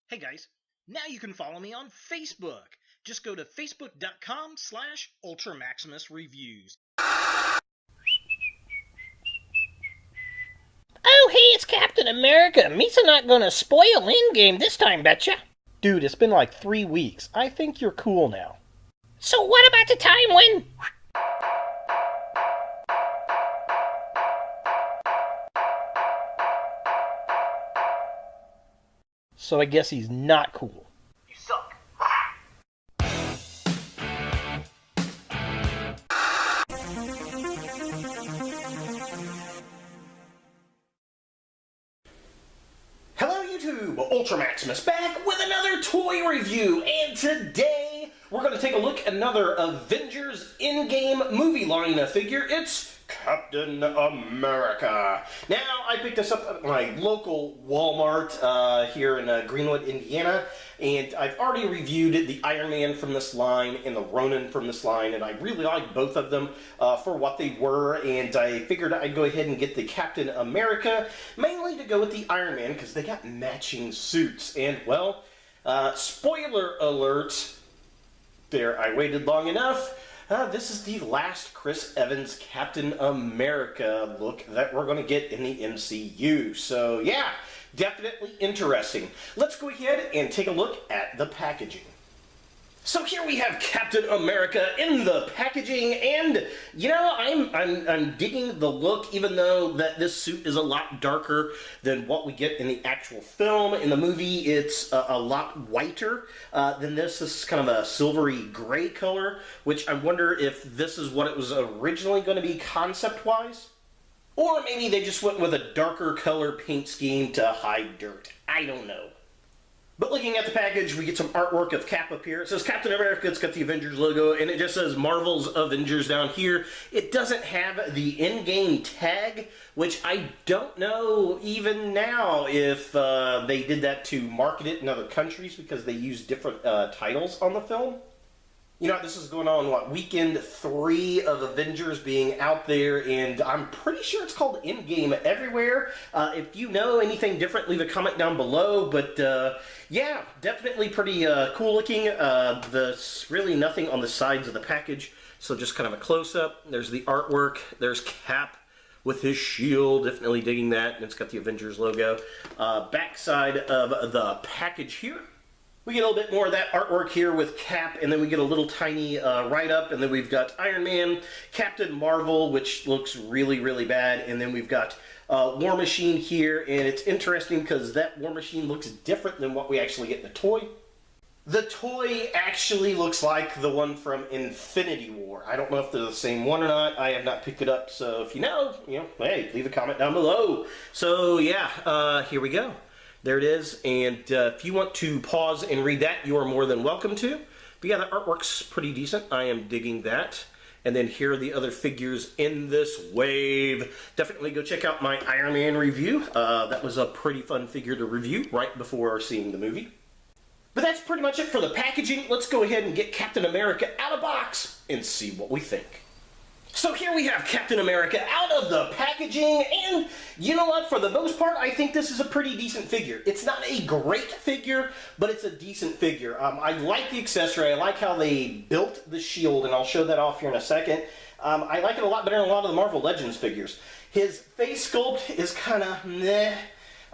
Hey guys, now you can follow me on Facebook. Just go to facebook.com/UltraMaximusReviews. Oh, hey, it's Captain America. Misa not gonna spoil Endgame this time, betcha. Dude, it's been like 3 weeks. I think you're cool now. So what about the time when... So I guess he's not cool. You suck. Hello YouTube, Ultra Maximus back with another toy review, and today we're going to take a look at another Avengers Endgame movie line figure. It's Captain America. Now, I picked this up at my local Walmart here in Greenwood, Indiana, and I've already reviewed the Iron Man from this line and the Ronin from this line, and I really like both of them for what they were, and I figured I'd go ahead and get the Captain America, mainly to go with the Iron Man, because they got matching suits, and, well, spoiler alert, there, I waited long enough. This is the last Chris Evans Captain America look that we're going to get in the MCU. So, yeah, definitely interesting. Let's go ahead and take a look at the packaging. So here we have Captain America in the packaging, and, you know, I'm digging the look, even though that this suit is a lot darker than what we get in the actual film. In the movie, it's a lot whiter than this. This is kind of a silvery gray color, which I wonder if this is what it was originally going to be concept-wise. Or maybe they just went with a darker color paint scheme to hide dirt. I don't know. But looking at the package, we get some artwork of Cap up here. It says Captain America, it's got the Avengers logo, and it just says Marvel's Avengers down here. It doesn't have the in-game tag, which I don't know even now if they did that to market it in other countries because they use different titles on the film. You know, this is going on, what, weekend 3 of Avengers being out there, and I'm pretty sure it's called Endgame everywhere. If you know anything different, leave a comment down below, but yeah, definitely pretty cool looking. There's really nothing on the sides of the package, so just kind of a close-up. There's the artwork, there's Cap with his shield, definitely digging that, and it's got the Avengers logo. Backside of the package here. We get a little bit more of that artwork here with Cap, and then we get a little tiny write-up, and then we've got Iron Man, Captain Marvel, which looks really, really bad, and then we've got War Machine here, and it's interesting because that War Machine looks different than what we actually get in the toy. The toy actually looks like the one from Infinity War. I don't know if they're the same one or not. I have not picked it up, so if you know, hey, leave a comment down below. So, yeah, here we go. There it is, and if you want to pause and read that, you are more than welcome to. But yeah, the artwork's pretty decent. I am digging that. And then here are the other figures in this wave. Definitely go check out my Iron Man review. That was a pretty fun figure to review right before seeing the movie. But that's pretty much it for the packaging. Let's go ahead and get Captain America out of box and see what we think. So here we have Captain America out of the packaging, and you know what, for the most part, I think this is a pretty decent figure. It's not a great figure, but it's a decent figure. I like the accessory, I like how they built the shield, and I'll show that off here in a second. I like it a lot better than a lot of the Marvel Legends figures. His face sculpt is kind of meh.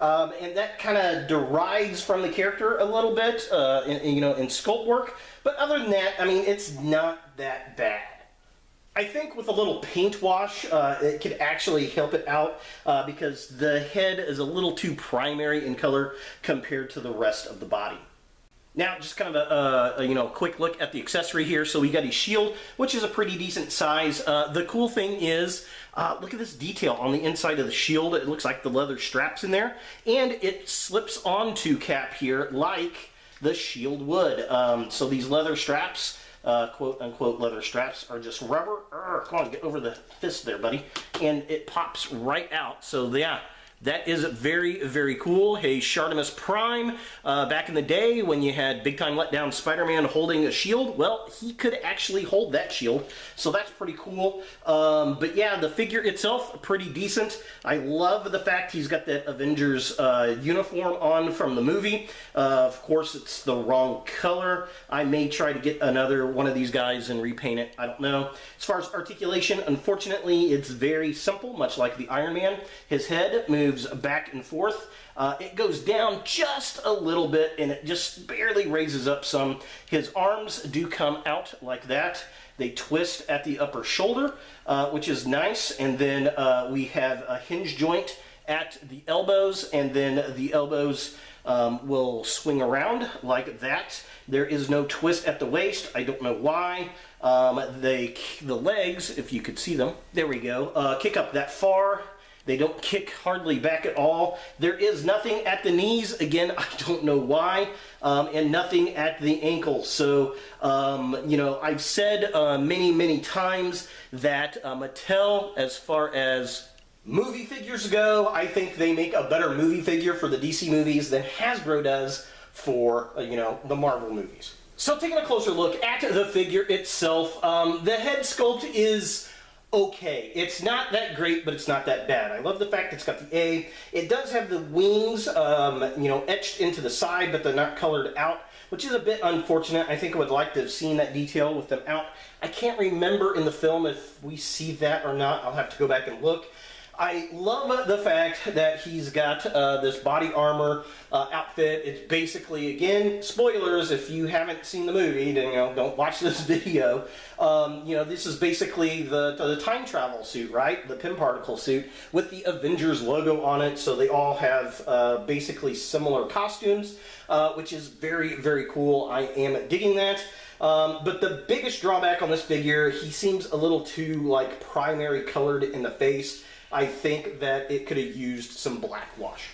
And that kind of derides from the character a little bit, in sculpt work. But other than that, I mean, it's not that bad. I think with a little paint wash, it could actually help it out because the head is a little too primary in color compared to the rest of the body. Now, just kind of a quick look at the accessory here. So we got his shield, which is a pretty decent size. The cool thing is, look at this detail on the inside of the shield. It looks like the leather straps in there, and it slips onto Cap here like the shield would. So these leather straps, quote-unquote leather straps, are just rubber. Come on, get over the fist there, buddy. And it pops right out. So, yeah, That is very, very cool. Hey, Shartimus Prime, back in the day when you had big time letdown Spider-Man holding a shield, well, he could actually hold that shield, so that's pretty cool. But yeah, the figure itself, pretty decent. I love the fact he's got that Avengers uniform on from the movie. Of course, it's the wrong color. I may try to get another one of these guys and repaint it. I don't know. As far as articulation, unfortunately, it's very simple, much like the Iron Man. His head moves back and forth. It goes down just a little bit, and it just barely raises up some. His arms do come out like that. They twist at the upper shoulder, which is nice. And then we have a hinge joint at the elbows, and then the elbows will swing around like that. There is no twist at the waist. I don't know why. The legs, if you could see them, there we go, kick up that far. They don't kick hardly back at all. There is nothing at the knees. Again, I don't know why. And nothing at the ankles. So, you know, I've said many, many times that Mattel, as far as movie figures go, I think they make a better movie figure for the DC movies than Hasbro does for, you know, the Marvel movies. So taking a closer look at the figure itself, the head sculpt is okay. It's not that great, but it's not that bad. I love the fact it's got the A. It does have the wings, you know, etched into the side, but they're not colored out, which is a bit unfortunate. I think I would like to have seen that detail with them out. I can't remember in the film if we see that or not. I'll have to go back and look. I love the fact that he's got this body armor outfit. It's basically, again, spoilers if you haven't seen the movie, then, you know, don't watch this video. You know, this is basically the time travel suit, right? The Pym particle suit with the Avengers logo on it. So they all have basically similar costumes, which is very, very cool. I am digging that. But the biggest drawback on this figure, he seems a little too, like, primary colored in the face. I think that it could have used some black wash.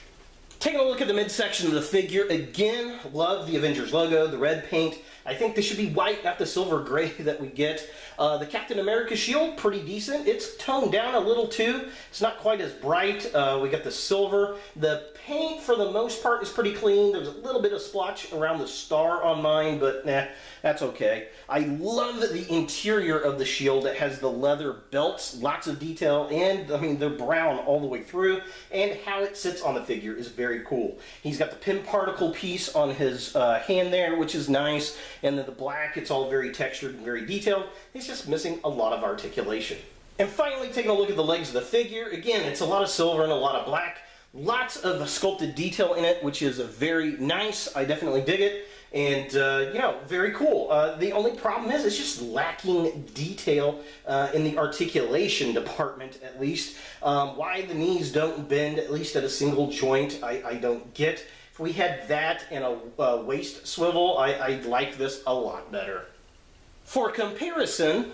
Taking a look at the midsection of the figure, again, love the Avengers logo, the red paint. I think this should be white, not the silver gray that we get. The Captain America shield, pretty decent. It's toned down a little too. It's not quite as bright. We got the silver. The paint, for the most part, is pretty clean. There's a little bit of splotch around the star on mine, but nah, that's okay. I love the interior of the shield. It has the leather belts, lots of detail, and, I mean, they're brown all the way through, and how it sits on the figure is very cool. He's got the Pym particle piece on his hand there, which is nice, and then the black, it's all very textured and very detailed. He's just missing a lot of articulation. And finally, taking a look at the legs of the figure, again, it's a lot of silver and a lot of black. Lots of sculpted detail in it, which is very nice. I definitely dig it. And, you know, very cool. The only problem is it's just lacking detail in the articulation department, at least. Why the knees don't bend, at least at a single joint, I don't get. If we had that and a waist swivel, I'd like this a lot better. For comparison,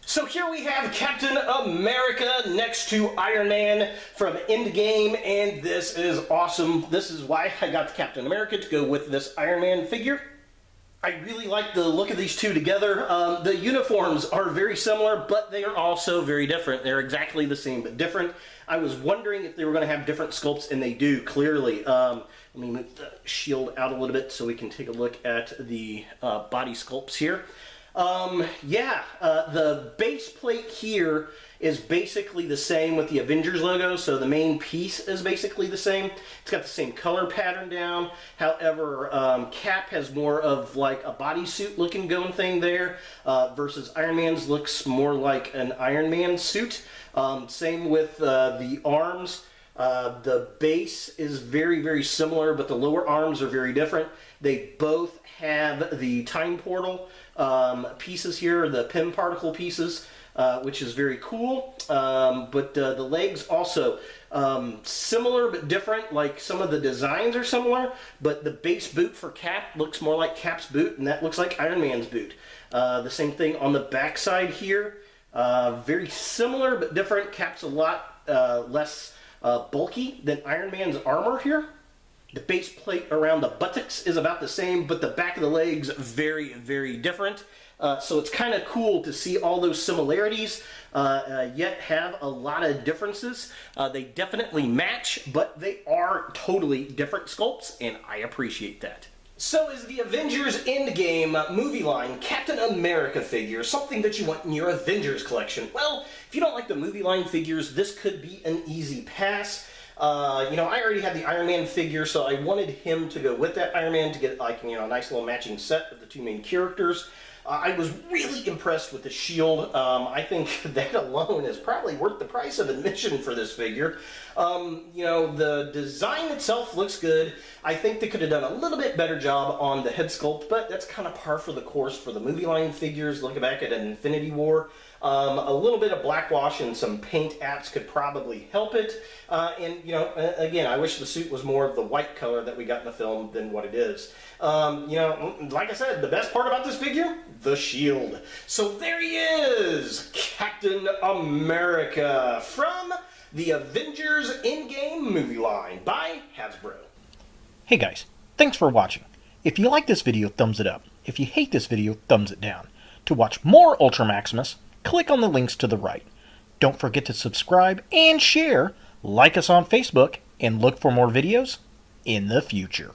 so here we have Captain America next to Iron Man from Endgame, and this is awesome. This is why I got the Captain America to go with this Iron Man figure. I really like the look of these two together. The uniforms are very similar, but they are also very different. They're exactly the same, but different. I was wondering if they were going to have different sculpts, and they do, clearly. Let me move the shield out a little bit so we can take a look at the body sculpts here. The base plate here is basically the same with the Avengers logo, so the main piece is basically the same. It's got the same color pattern down. However, Cap has more of like a bodysuit looking going thing there, versus Iron Man's looks more like an Iron Man suit. Same with the arms. The base is very, very similar, but the lower arms are very different. They both have the time portal pieces here, the Pym particle pieces, which is very cool. But the legs also similar but different. Like some of the designs are similar, but the base boot for Cap looks more like Cap's boot, and that looks like Iron Man's boot. The same thing on the back side here. Very similar but different. Cap's a lot less bulky than Iron Man's armor here. The base plate around the buttocks is about the same, but the back of the legs very, very different. So it's kind of cool to see all those similarities, yet have a lot of differences. They definitely match, but they are totally different sculpts, and I appreciate that. So is the Avengers Endgame movie line Captain America figure something that you want in your Avengers collection? Well, if you don't like the movie line figures, this could be an easy pass. I already had the Iron Man figure, so I wanted him to go with that Iron Man to get a nice little matching set of the two main characters. I was really impressed with the shield. I think that alone is probably worth the price of admission for this figure. The design itself looks good. I think they could have done a little bit better job on the head sculpt, but that's kind of par for the course for the movie line figures. Looking back at Infinity War, a little bit of black wash and some paint apps could probably help it. Again, I wish the suit was more of the white color that we got in the film than what it is. Like I said, the best part about this figure, the shield. So there he is, Captain America from the Avengers Endgame movie line by Hasbro. Hey guys, thanks for watching. If you like this video, thumbs it up. If you hate this video, thumbs it down. To watch more Ultra Maximus, click on the links to the right. Don't forget to subscribe and share, like us on Facebook, and look for more videos in the future.